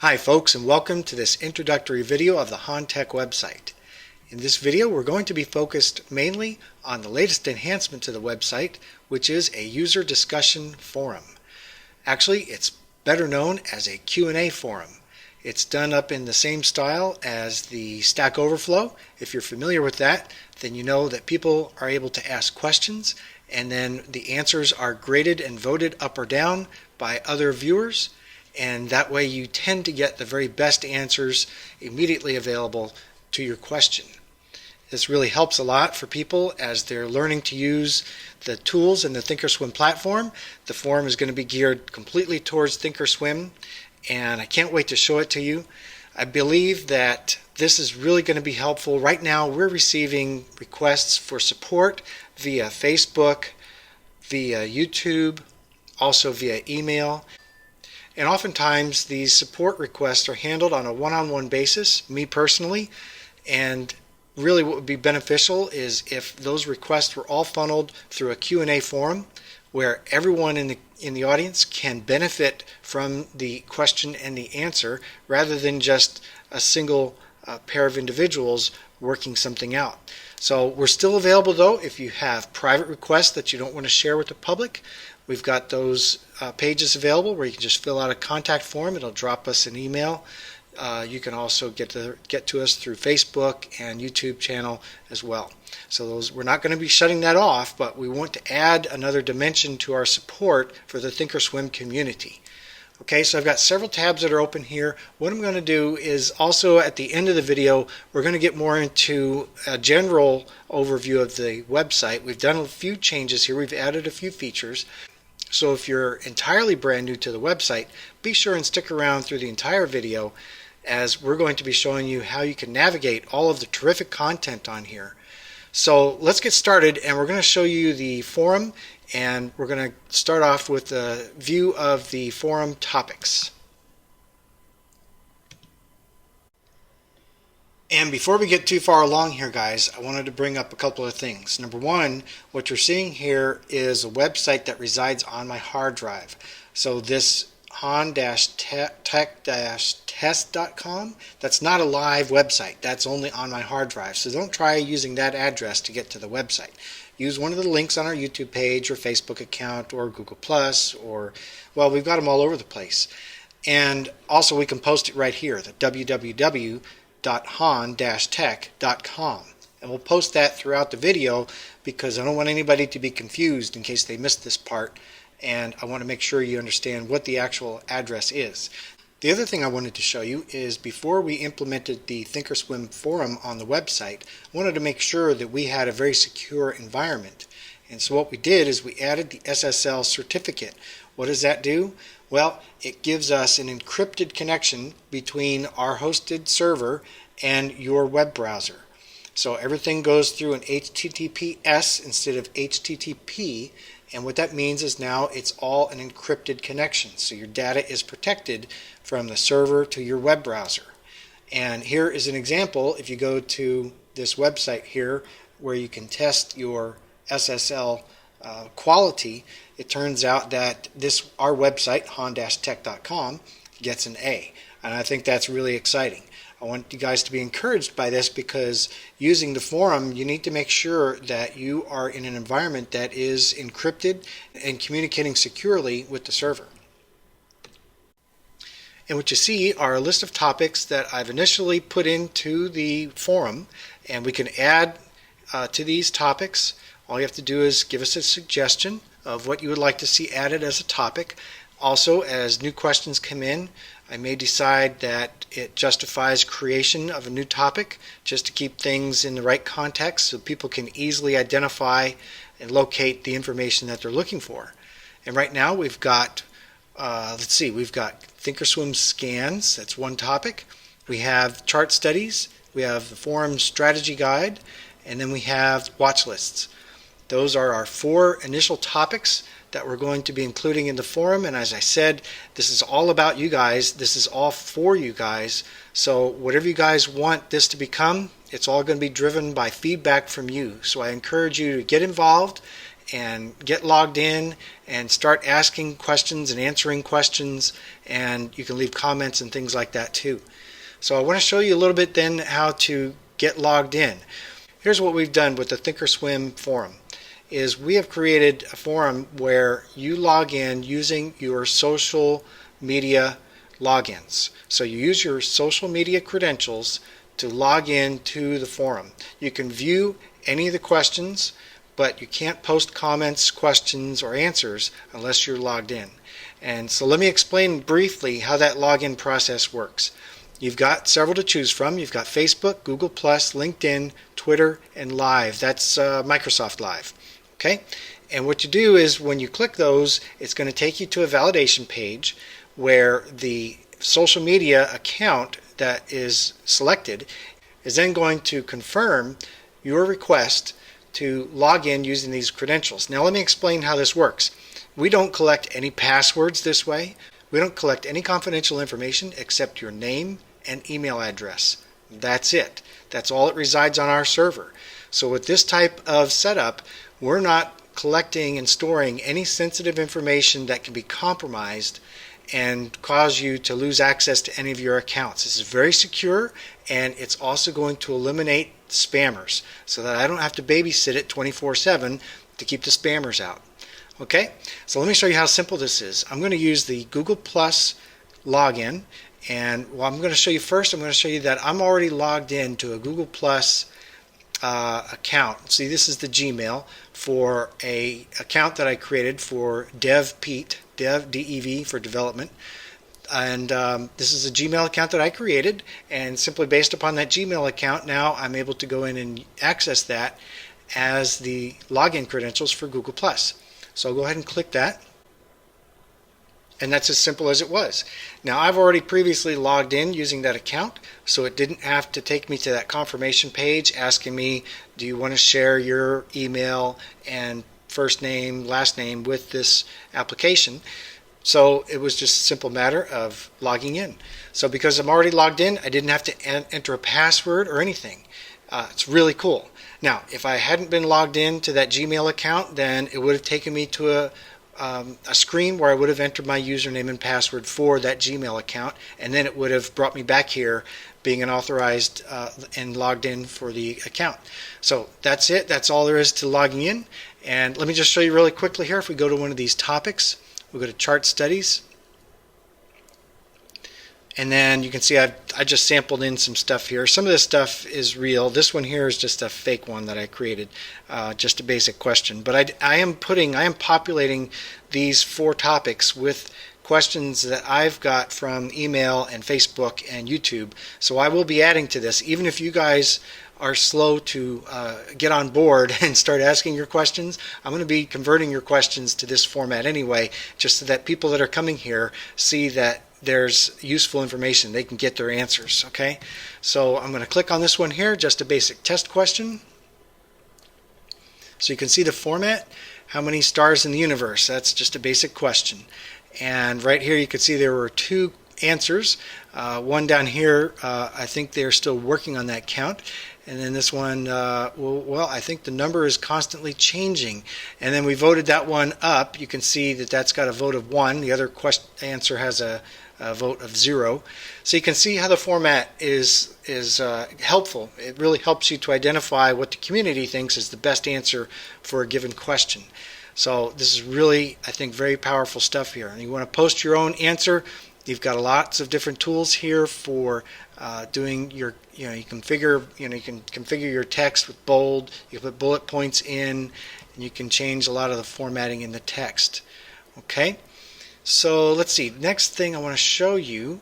Hi folks, and welcome to this introductory video of the Hahn-Tech website. In this video we're going to be focused mainly on the latest enhancement to the website, which is a user discussion forum. Actually, it's better known as a Q&A forum. It's done up in the same style as the Stack Overflow. If you're familiar with that, then you know that people are able to ask questions and then the answers are graded and voted up or down by other viewers. And that way you tend to get the very best answers immediately available to your question. This really helps a lot for people as they're learning to use the tools in the Thinkorswim platform. The forum is going to be geared completely towards Thinkorswim, and I can't wait to show it to you. I believe that this is really going to be helpful. Right now we're receiving requests for support via Facebook, via YouTube, also via email. And oftentimes these support requests are handled on a one-on-one basis, me personally, and really what would be beneficial is if those requests were all funneled through a Q&A forum where everyone in the audience can benefit from the question and the answer rather than just a single pair of individuals working something out. So we're still available though if you have private requests that you don't want to share with the public. We've got those pages available where you can just fill out a contact form. It'll drop us an email. You can also get to us through Facebook and YouTube channel as well. So we're not going to be shutting that off, but we want to add another dimension to our support for the Thinkorswim community. Okay, so I've got several tabs that are open here. What I'm going to do is also at the end of the video, we're going to get more into a general overview of the website. We've done a few changes here. We've added a few features. So if you're entirely brand new to the website, be sure and stick around through the entire video as we're going to be showing you how you can navigate all of the terrific content on here. So let's get started, and we're going to show you the forum, and we're going to start off with a view of the forum topics. And before we get too far along here, guys, I wanted to bring up a couple of things. Number one, what you're seeing here is a website that resides on my hard drive. So this Hahn-Tech-test.com, that's not a live website. That's only on my hard drive. So don't try using that address to get to the website. Use one of the links on our YouTube page or Facebook account or Google Plus, or, well, we've got them all over the place. And also we can post it right here, the www.hahn-tech.com, and we'll post that throughout the video because I don't want anybody to be confused in case they missed this part, and I want to make sure you understand what the actual address is. The other thing I wanted to show you is before we implemented the Thinkorswim forum on the website, I wanted to make sure that we had a very secure environment. And so what we did is we added the SSL certificate. What does that do? Well, it gives us an encrypted connection between our hosted server and your web browser. So everything goes through an HTTPS instead of HTTP, and what that means is now it's all an encrypted connection. So your data is protected from the server to your web browser. And here is an example. If you go to this website here where you can test your SSL quality, it turns out that our website, hahn-tech.com, gets an A. And I think that's really exciting. I want you guys to be encouraged by this because using the forum, you need to make sure that you are in an environment that is encrypted and communicating securely with the server. And what you see are a list of topics that I've initially put into the forum, and we can add to these topics. All you have to do is give us a suggestion of what you would like to see added as a topic. Also, as new questions come in, I may decide that it justifies creation of a new topic just to keep things in the right context so people can easily identify and locate the information that they're looking for. And right now we've got, we've got Thinkorswim scans, that's one topic. We have chart studies, we have the forum strategy guide, and then we have watch lists. Those are our four initial topics that we're going to be including in the forum, and as I said, this is all about you guys. This is all for you guys. So whatever you guys want this to become, it's all going to be driven by feedback from you. So I encourage you to get involved and get logged in and start asking questions and answering questions, and you can leave comments and things like that too. So I want to show you a little bit then how to get logged in. Here's what we've done with the Thinkorswim Forum. Is we have created a forum where you log in using your social media logins. So you use your social media credentials to log in to the forum. You can view any of the questions, but you can't post comments, questions, or answers unless you're logged in. And so let me explain briefly how that login process works. You've got several to choose from. You've got Facebook, Google+, LinkedIn, Twitter, and Live. That's Microsoft Live. Okay? And what you do is when you click those, it's going to take you to a validation page where the social media account that is selected is then going to confirm your request to log in using these credentials. Now let me explain how this works. We don't collect any passwords this way. We don't collect any confidential information except your name and email address. That's it. That's all that resides on our server. So with this type of setup, we're not collecting and storing any sensitive information that can be compromised and cause you to lose access to any of your accounts. This is very secure, and it's also going to eliminate spammers so that I don't have to babysit it 24/7 to keep the spammers out. Okay, so let me show you how simple this is. I'm going to use the Google Plus login, and I'm going to show you first, I'm going to show you that I'm already logged in to a Google Plus account. See, this is the Gmail for a account that I created for DevPete, DEV for development. And this is a Gmail account that I created, and simply based upon that Gmail account, now I'm able to go in and access that as the login credentials for Google+. So I'll go ahead and click that, and that's as simple as it was. Now I've already previously logged in using that account, so it didn't have to take me to that confirmation page asking me, do you want to share your email and first name, last name with this application? So it was just a simple matter of logging in. So because I'm already logged in, I didn't have to enter a password or anything. It's really cool. Now, if I hadn't been logged in to that Gmail account, then it would have taken me to a screen where I would have entered my username and password for that Gmail account, and then it would have brought me back here being an authorized and logged in for the account. So that's it. That's all there is to logging in. And let me just show you really quickly here. If we go to one of these topics, we'll go to Chart Studies, and then you can see I just sampled in some stuff here. Some of this stuff is real. This one here is just a fake one that I created, just a basic question. But I am populating these 4 topics with questions that I've got from email and Facebook and YouTube. So I will be adding to this, even if you guys are slow to get on board and start asking your questions. I'm going to be converting your questions to this format anyway, just so that people that are coming here see that there's useful information. They can get their answers. Okay, so I'm going to click on this one here, just a basic test question. So you can see the format. How many stars in the universe? That's just a basic question. And right here you can see there were 2 answers. One down here, I think they're still working on that count. And then this one, well, I think the number is constantly changing. And then we voted that one up. You can see that that's got a vote of 1. The other answer has a vote of 0. So you can see how the format is helpful. It really helps you to identify what the community thinks is the best answer for a given question. So this is really, I think, very powerful stuff here. And you want to post your own answer. You've got lots of different tools here for doing your, you can configure your text with bold. You can put bullet points in, and you can change a lot of the formatting in the text. Okay, so let's see. Next thing I want to show you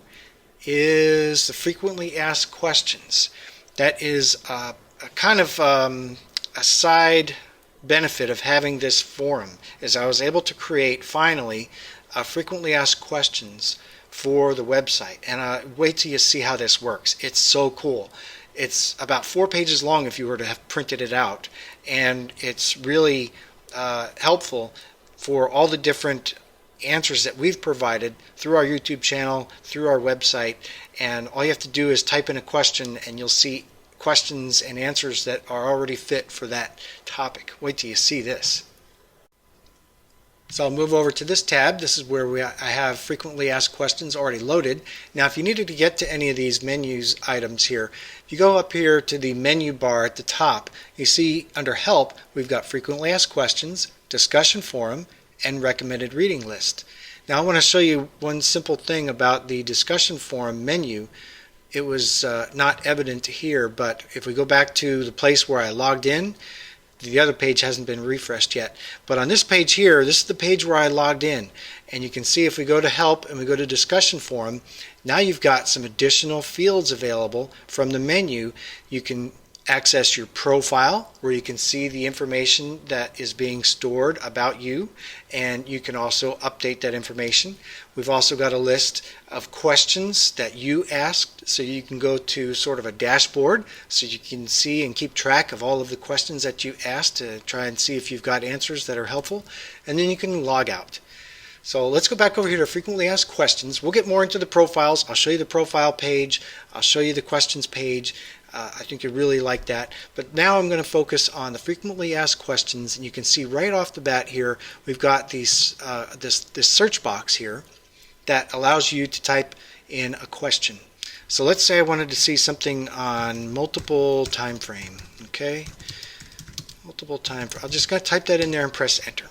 is the frequently asked questions. That is a kind of a side benefit of having this forum, is I was able to create finally frequently asked questions for the website, and wait till you see how this works. It's so cool. It's about 4 pages long if you were to have printed it out, and it's really helpful for all the different answers that we've provided through our YouTube channel, through our website, and all you have to do is type in a question and you'll see questions and answers that are already fit for that topic. Wait till you see this. So I'll move over to this tab. This is where I have frequently asked questions already loaded. Now if you needed to get to any of these menus items here, if you go up here to the menu bar at the top, you see under Help we've got Frequently Asked Questions, Discussion Forum, and Recommended Reading List. Now I want to show you one simple thing about the Discussion Forum menu. It was not evident here, but if we go back to the place where I logged in, the other page hasn't been refreshed yet. But on this page here, this is the page where I logged in. And you can see if we go to Help and we go to Discussion Forum, now you've got some additional fields available from the menu. You can access your profile, where you can see the information that is being stored about you, and you can also update that information. We've also got a list of questions that you asked, so you can go to sort of a dashboard so you can see and keep track of all of the questions that you asked to try and see if you've got answers that are helpful, and then you can log out. So let's go back over here to Frequently Asked Questions. We'll get more into the profiles. I'll show you the profile page. I'll show you the questions page. I think you'll really like that. But now I'm going to focus on the frequently asked questions, and you can see right off the bat here we've got this search box here that allows you to type in a question. So let's say I wanted to see something on multiple time frame. Okay, multiple time frame. I'm just going to type that in there and press enter.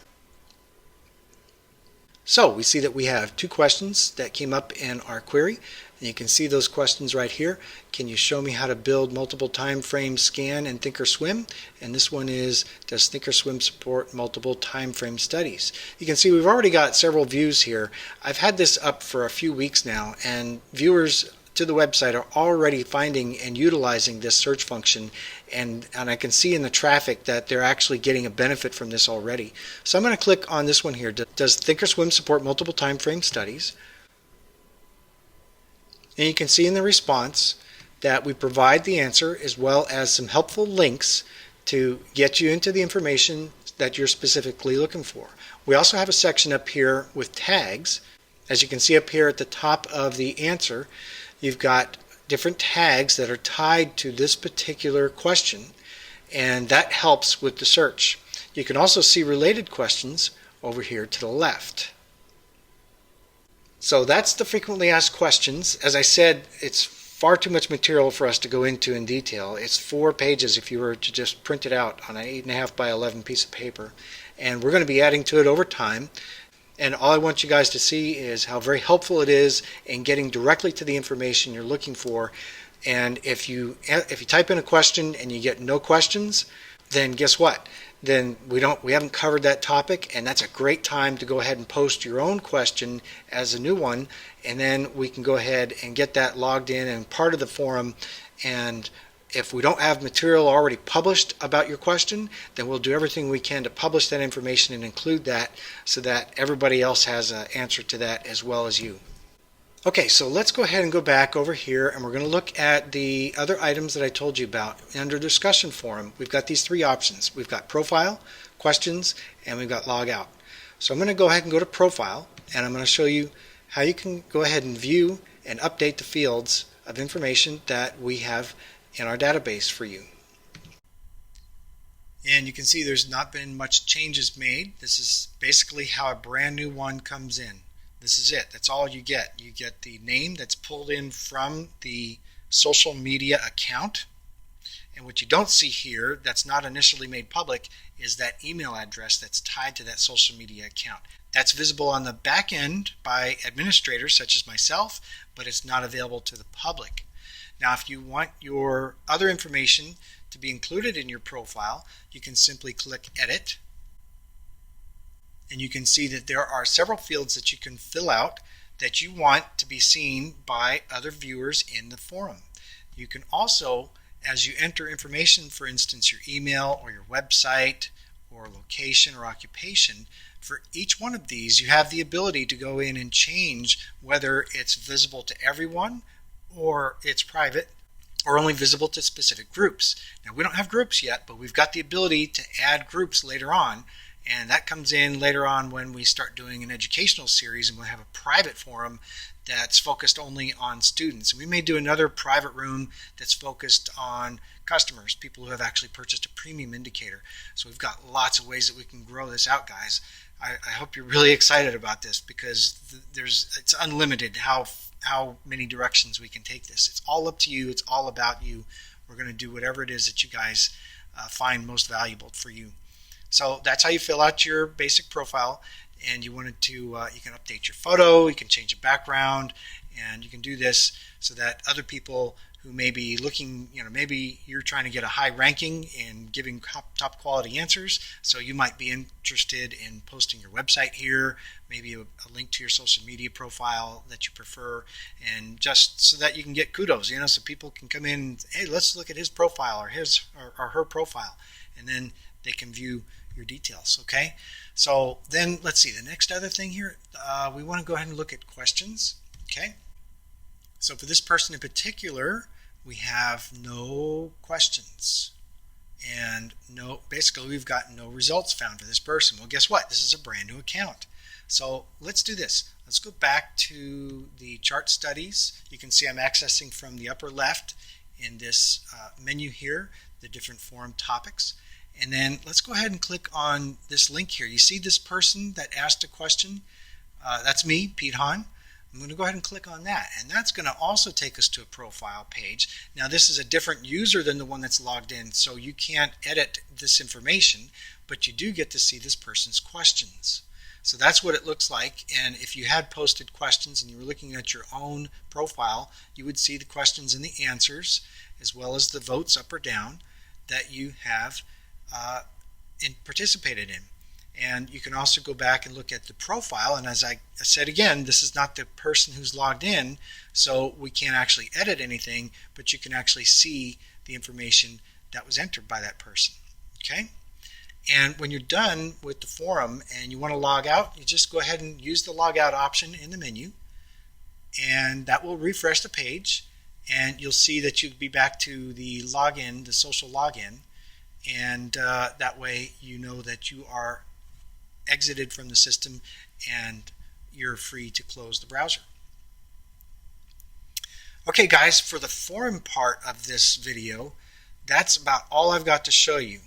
So we see that we have two questions that came up in our query. And you can see those questions right here. Can you show me how to build multiple time frame scan in Thinkorswim? And this one is, does Thinkorswim support multiple time frame studies? You can see we've already got several views here. I've had this up for a few weeks now, and viewers to the website are already finding and utilizing this search function, and I can see in the traffic that they're actually getting a benefit from this already. So I'm going to click on this one here. Does Thinkorswim support multiple time frame studies? And you can see in the response that we provide the answer as well as some helpful links to get you into the information that you're specifically looking for. We also have a section up here with tags. As you can see up here at the top of the answer, you've got different tags that are tied to this particular question, and that helps with the search. You can also see related questions over here to the left. So that's the frequently asked questions. As I said, it's far too much material for us to go into in detail. It's 4 pages if you were to just print it out on an 8.5 by 11 piece of paper. And we're going to be adding to it over time. And all I want you guys to see is how very helpful it is in getting directly to the information you're looking for. And if you type in a question and you get no questions, then guess what? Then we haven't covered that topic, and that's a great time to go ahead and post your own question as a new one, and then we can go ahead and get that logged in and part of the forum. And if we don't have material already published about your question, then we'll do everything we can to publish that information and include that so that everybody else has an answer to that as well as you. Okay, so let's go ahead and go back over here, and we're going to look at the other items that I told you about. Under Discussion Forum, we've got these 3 options. We've got Profile, Questions, and we've got Log Out. So I'm going to go ahead and go to Profile, and I'm going to show you how you can go ahead and view and update the fields of information that we have in our database for you. And you can see there's not been much changes made. This is basically how a brand new one comes in. This is it. That's all you get. You get the name that's pulled in from the social media account. And what you don't see here that's not initially made public is that email address that's tied to that social media account. That's visible on the back end by administrators such as myself, but it's not available to the public. Now, if you want your other information to be included in your profile, you can simply click Edit. And you can see that there are several fields that you can fill out that you want to be seen by other viewers in the forum. You can also, as you enter information, for instance, your email or your website or location or occupation, for each one of these you have the ability to go in and change whether it's visible to everyone or it's private or only visible to specific groups. Now, we don't have groups yet, but we've got the ability to add groups later on. And that comes in later on when we start doing an educational series, and we'll have a private forum that's focused only on students. And we may do another private room that's focused on customers, people who have actually purchased a premium indicator. So we've got lots of ways that we can grow this out, guys. I hope you're really excited about this because it's unlimited how many directions we can take this. It's all up to you. It's all about you. We're going to do whatever it is that you guys find most valuable for you. So that's how you fill out your basic profile. And you wanted to, you can update your photo, you can change the background, and you can do this so that other people who may be looking, maybe you're trying to get a high ranking and giving top quality answers. So you might be interested in posting your website here, maybe a link to your social media profile that you prefer, and just so that you can get kudos, so people can come in and, hey, let's look at his profile or his or her profile, and then they can view your details. Okay, so then let's see the next other thing here. We want to go ahead and look at questions. Okay, so for this person in particular, we have no questions, and basically we've got no results found for this person. Well, guess what? This is a brand new account. So let's do this. Let's go back to the chart studies. You can see I'm accessing from the upper left in this menu here, the different forum topics. And then let's go ahead and click on this link here. You see this person that asked a question? That's me, Pete Hahn. I'm going to go ahead and click on that, and that's going to also take us to a profile page. Now this is a different user than the one that's logged in, so you can't edit this information, but you do get to see this person's questions. So that's what it looks like, and if you had posted questions and you were looking at your own profile, you would see the questions and the answers, as well as the votes up or down that you have participated in. And you can also go back and look at the profile, and as I said again, this is not the person who's logged in, so we can't actually edit anything, but you can actually see the information that was entered by that person. Okay? And when you're done with the forum and you want to log out, you just go ahead and use the log out option in the menu, and that will refresh the page, and you'll see that you'll be back to the login, the social login, and that way you know that you are exited from the system and you're free to close the browser. Okay guys, for the forum part of this video, that's about all I've got to show you.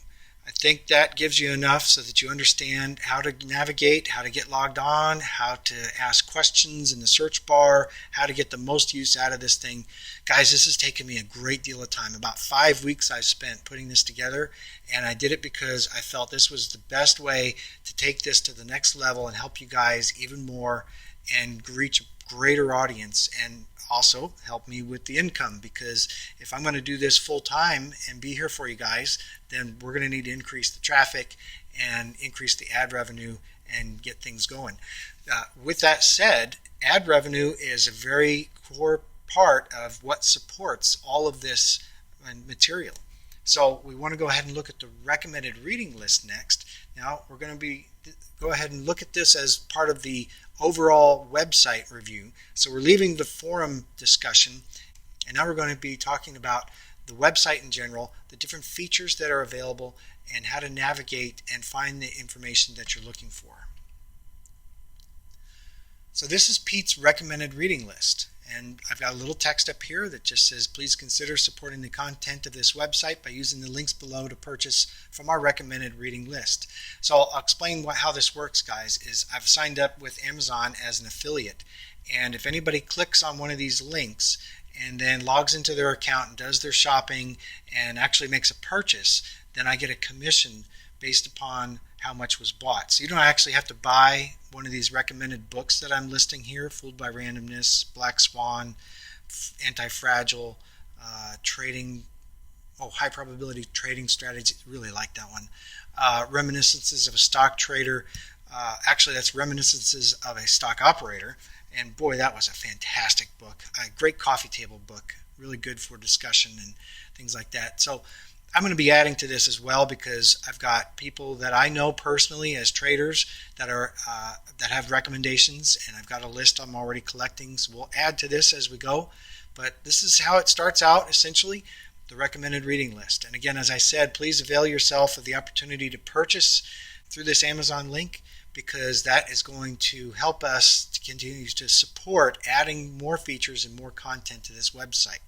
I think that gives you enough so that you understand how to navigate, how to get logged on, how to ask questions in the search bar, how to get the most use out of this thing. Guys, this has taken me a great deal of time. About 5 weeks I've spent putting this together, and I did it because I felt this was the best way to take this to the next level and help you guys even more and reach a greater audience, and also help me with the income, because if I'm going to do this full time and be here for you guys, then we're going to need to increase the traffic and increase the ad revenue and get things going. With that said, ad revenue is a very core part of what supports all of this material. So we want to go ahead and look at the recommended reading list next. Now we're going to go ahead and look at this as part of the overall website review. So we're leaving the forum discussion, and now we're going to be talking about the website in general, the different features that are available, and how to navigate and find the information that you're looking for. So this is Pete's recommended reading list, and I've got a little text up here that just says, please consider supporting the content of this website by using the links below to purchase from our recommended reading list. So I'll explain how this works, guys. Is I've signed up with Amazon as an affiliate, and if anybody clicks on one of these links and then logs into their account and does their shopping and actually makes a purchase, then I get a commission based upon how much was bought. So you don't actually have to buy one of these recommended books that I'm listing here: Fooled by Randomness, Black Swan, Anti-Fragile, Trading, High Probability Trading Strategy. Really like that one. Reminiscences of a Stock Trader. Actually, that's Reminiscences of a Stock Operator. And boy, that was a fantastic book. A great coffee table book. Really good for discussion and things like that. So I'm going to be adding to this as well, because I've got people that I know personally as traders that have recommendations, and I've got a list I'm already collecting. So we'll add to this as we go. But this is how it starts out, essentially, the recommended reading list. And again, as I said, please avail yourself of the opportunity to purchase through this Amazon link, because that is going to help us to continue to support adding more features and more content to this website.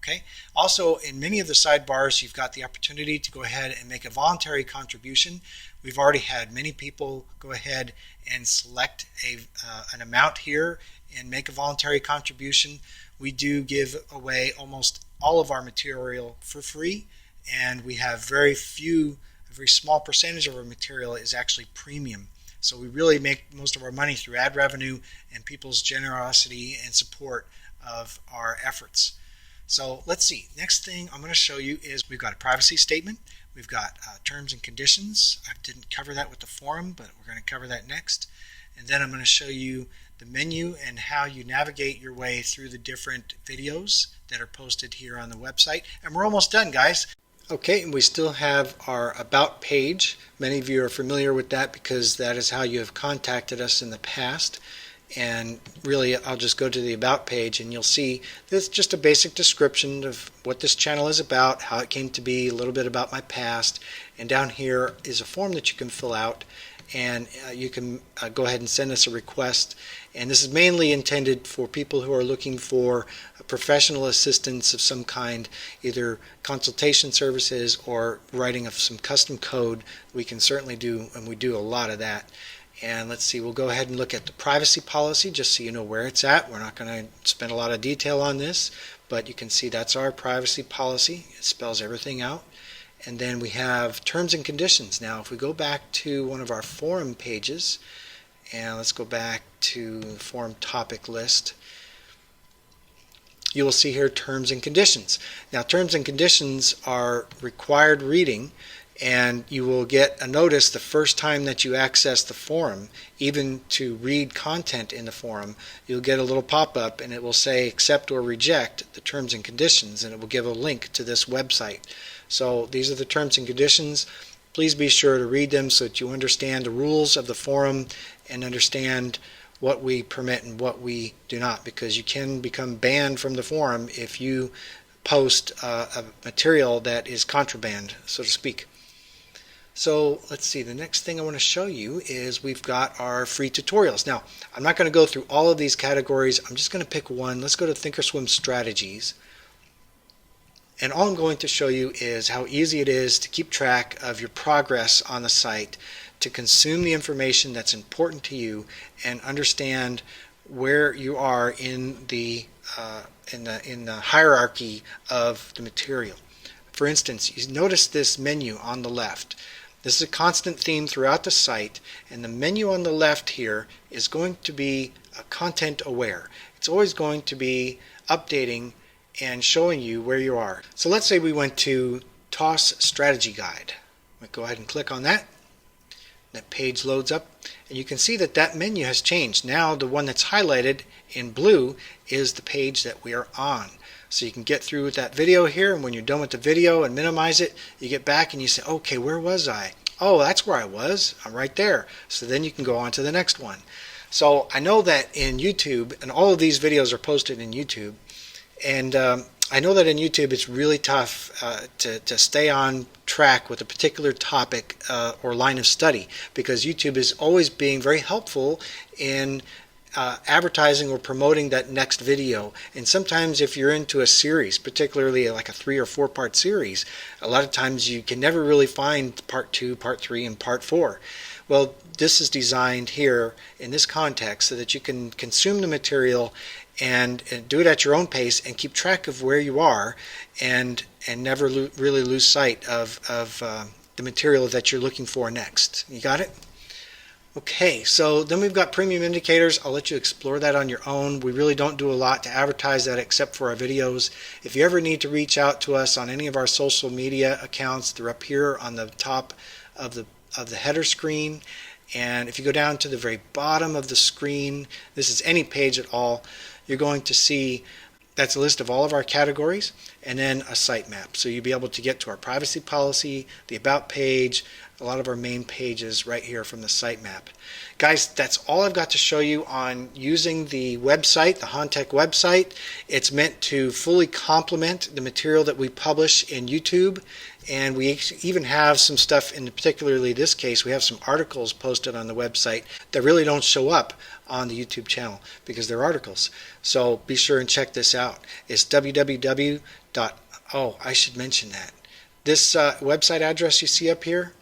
Okay. Also, in many of the sidebars, you've got the opportunity to go ahead and make a voluntary contribution. We've already had many people go ahead and select an amount here and make a voluntary contribution. We do give away almost all of our material for free, and we have a very small percentage of our material is actually premium. So we really make most of our money through ad revenue and people's generosity and support of our efforts. So let's see. Next thing I'm going to show you is we've got a privacy statement. We've got terms and conditions. I didn't cover that with the forum, but we're going to cover that next. And then I'm going to show you the menu and how you navigate your way through the different videos that are posted here on the website. And we're almost done, guys. Okay, and we still have our About page. Many of you are familiar with that because that is how you have contacted us in the past. And really, I'll just go to the About page and you'll see this just a basic description of what this channel is about, how it came to be, a little bit about my past. And down here is a form that you can fill out, and you can go ahead and send us a request. And this is mainly intended for people who are looking for professional assistance of some kind, either consultation services or writing of some custom code. We can certainly do, and we do a lot of that. And let's see, we'll go ahead and look at the privacy policy just so you know where it's at. We're not going to spend a lot of detail on this, but you can see that's our privacy policy. It spells everything out. And then we have terms and conditions. Now if we go back to one of our forum pages, and let's go back to the forum topic list, you will see here terms and conditions. Now terms and conditions are required reading, and you will get a notice the first time that you access the forum. Even to read content in the forum, you'll get a little pop-up and it will say accept or reject the terms and conditions, and it will give a link to this website. So these are the terms and conditions. Please be sure to read them so that you understand the rules of the forum and understand what we permit and what we do not, because you can become banned from the forum if you post a material that is contraband, so to speak. So let's see, the next thing I want to show you is we've got our free tutorials. Now, I'm not going to go through all of these categories. I'm just going to pick one. Let's go to Thinkorswim Strategies. And all I'm going to show you is how easy it is to keep track of your progress on the site, to consume the information that's important to you, and understand where you are in the hierarchy of the material. For instance, you notice this menu on the left. This is a constant theme throughout the site, and the menu on the left here is going to be content aware. It's always going to be updating and showing you where you are. So let's say we went to TOS Strategy Guide. We'll go ahead and click on that. That page loads up, and you can see that that menu has changed. Now the one that's highlighted in blue is the page that we are on. So you can get through with that video here, and when you're done with the video and minimize it, you get back and you say, okay, where was I? Oh, that's where I was. I'm right there. So then you can go on to the next one. So I know that in YouTube, and all of these videos are posted in YouTube, and I know that in YouTube it's really tough to stay on track with a particular topic or line of study, because YouTube is always being very helpful in advertising or promoting that next video. And sometimes if you're into a series, particularly like a 3 or 4 part series, a lot of times you can never really find part 2, part 3, and part 4. Well, this is designed here in this context so that you can consume the material and do it at your own pace and keep track of where you are, and never really lose sight of the material that you're looking for next. You got it? Okay, so then we've got premium indicators. I'll let you explore that on your own. We really don't do a lot to advertise that except for our videos. If you ever need to reach out to us on any of our social media accounts, they're up here on the top of the header screen. And if you go down to the very bottom of the screen, this is any page at all, you're going to see that's a list of all of our categories and then a sitemap. So you'll be able to get to our privacy policy, the About page, a lot of our main pages right here from the sitemap. Guys, that's all I've got to show you on using the website, the Hahn-Tech website. It's meant to fully complement the material that we publish in YouTube, and we even have some stuff, in particularly this case, we have some articles posted on the website that really don't show up on the YouTube channel because they're articles. So be sure and check this out. It's www. Oh, I should mention that. This website address you see up here,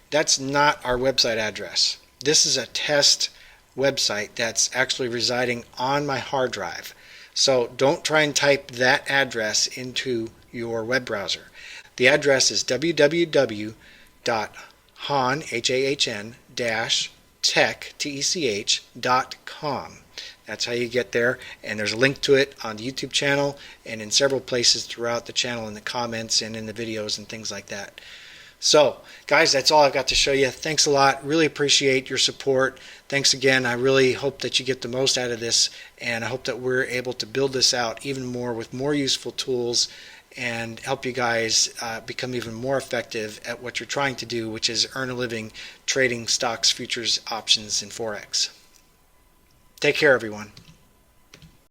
that's not our website address. This is a test website that's actually residing on my hard drive. So don't try and type that address into your web browser. The address is www.hahn-tech.com. That's how you get there, and there's a link to it on the YouTube channel and in several places throughout the channel in the comments and in the videos and things like that. So, guys, that's all I've got to show you. Thanks a lot. Really appreciate your support. Thanks again. I really hope that you get the most out of this, and I hope that we're able to build this out even more with more useful tools and help you guys become even more effective at what you're trying to do, which is earn a living trading stocks, futures, options, and Forex. Take care, everyone.